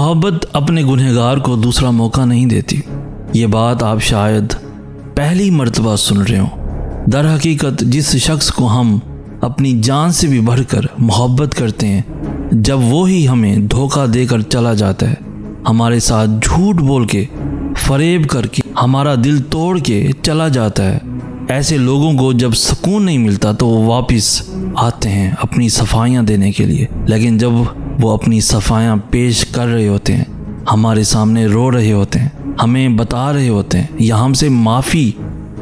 محبت اپنے گنہگار کو دوسرا موقع نہیں دیتی۔ یہ بات آپ شاید پہلی مرتبہ سن رہے ہوں۔ در حقیقت جس شخص کو ہم اپنی جان سے بھی بڑھ کر محبت کرتے ہیں، جب وہی ہمیں دھوکہ دے کر چلا جاتا ہے، ہمارے ساتھ جھوٹ بول کے، فریب کر کے، ہمارا دل توڑ کے چلا جاتا ہے، ایسے لوگوں کو جب سکون نہیں ملتا تو وہ واپس آتے ہیں اپنی صفائیاں دینے کے لیے۔ لیکن جب وہ اپنی صفائیاں پیش کر رہے ہوتے ہیں، ہمارے سامنے رو رہے ہوتے ہیں، ہمیں بتا رہے ہوتے ہیں یا ہم سے معافی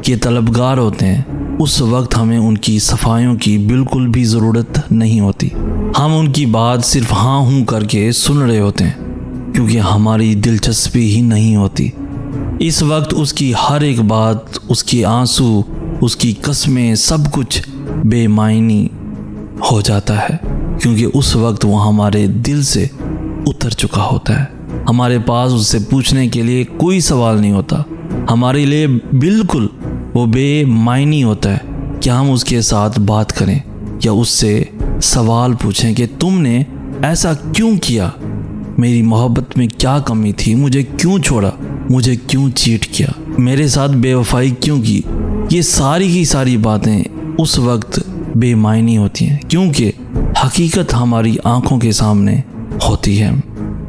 کے طلبگار ہوتے ہیں، اس وقت ہمیں ان کی صفائیوں کی بالکل بھی ضرورت نہیں ہوتی۔ ہم ان کی بات صرف ہاں ہوں کر کے سن رہے ہوتے ہیں، کیونکہ ہماری دلچسپی ہی نہیں ہوتی۔ اس وقت اس کی ہر ایک بات، اس کے آنسو، اس کی قسمیں، سب کچھ بے معنی ہو جاتا ہے، کیونکہ اس وقت وہ ہمارے دل سے اتر چکا ہوتا ہے۔ ہمارے پاس اس سے پوچھنے کے لیے کوئی سوال نہیں ہوتا، ہمارے لیے بالکل وہ بے معنی ہوتا ہے کہ ہم اس کے ساتھ بات کریں یا اس سے سوال پوچھیں کہ تم نے ایسا کیوں کیا، میری محبت میں کیا کمی تھی، مجھے کیوں چھوڑا، مجھے کیوں چیٹ کیا، میرے ساتھ بے وفائی کیوں کی۔ یہ ساری کی ساری باتیں اس وقت بے معنی ہوتی ہیں، کیونکہ حقیقت ہماری آنکھوں کے سامنے ہوتی ہے۔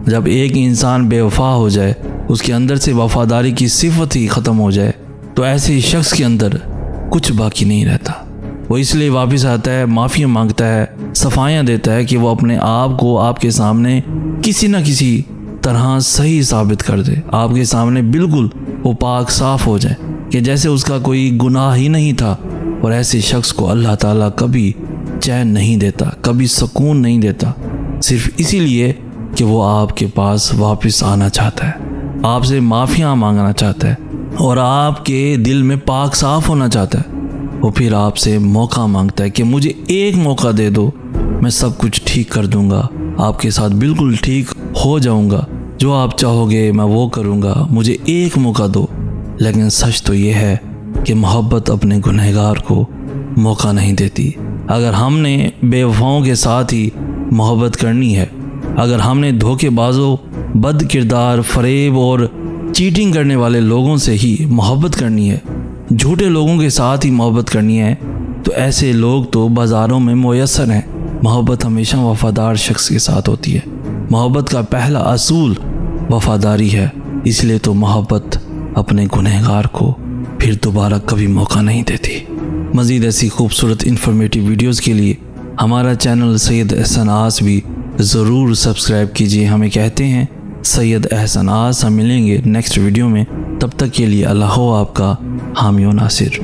جب ایک انسان بے وفا ہو جائے، اس کے اندر سے وفاداری کی صفت ہی ختم ہو جائے، تو ایسے شخص کے اندر کچھ باقی نہیں رہتا۔ وہ اس لیے واپس آتا ہے، معافی مانگتا ہے، صفائیاں دیتا ہے کہ وہ اپنے آپ کو آپ کے سامنے کسی نہ کسی طرح صحیح ثابت کر دے، آپ کے سامنے بالکل وہ پاک صاف ہو جائے کہ جیسے اس کا کوئی گناہ ہی نہیں تھا۔ اور ایسے شخص کو اللہ تعالیٰ کبھی چین نہیں دیتا، کبھی سکون نہیں دیتا، صرف اسی لیے کہ وہ آپ کے پاس واپس آنا چاہتا ہے، آپ سے معافیاں مانگنا چاہتا ہے اور آپ کے دل میں پاک صاف ہونا چاہتا ہے۔ وہ پھر آپ سے موقع مانگتا ہے کہ مجھے ایک موقع دے دو، میں سب کچھ ٹھیک کر دوں گا، آپ کے ساتھ بالکل ٹھیک ہو جاؤں گا، جو آپ چاہو گے میں وہ کروں گا، مجھے ایک موقع دو۔ لیکن سچ تو یہ ہے کہ محبت اپنے گنہگار کو موقع نہیں دیتی۔ اگر ہم نے بے وفاؤں کے ساتھ ہی محبت کرنی ہے، اگر ہم نے دھوکے بازوں، بد کردار، فریب اور چیٹنگ کرنے والے لوگوں سے ہی محبت کرنی ہے، جھوٹے لوگوں کے ساتھ ہی محبت کرنی ہے، تو ایسے لوگ تو بازاروں میں میسر ہیں۔ محبت ہمیشہ وفادار شخص کے ساتھ ہوتی ہے۔ محبت کا پہلا اصول وفاداری ہے، اس لیے تو محبت اپنے گنہگار کو پھر دوبارہ کبھی موقع نہیں دیتی۔ مزید ایسی خوبصورت انفارمیٹیو ویڈیوز کے لیے ہمارا چینل سید احسن آس بھی ضرور سبسکرائب کیجیے۔ ہمیں کہتے ہیں سید احسن آس۔ ہم ملیں گے نیکسٹ ویڈیو میں، تب تک کے لیے اللہ ہو آپ کا حامی و ناصر۔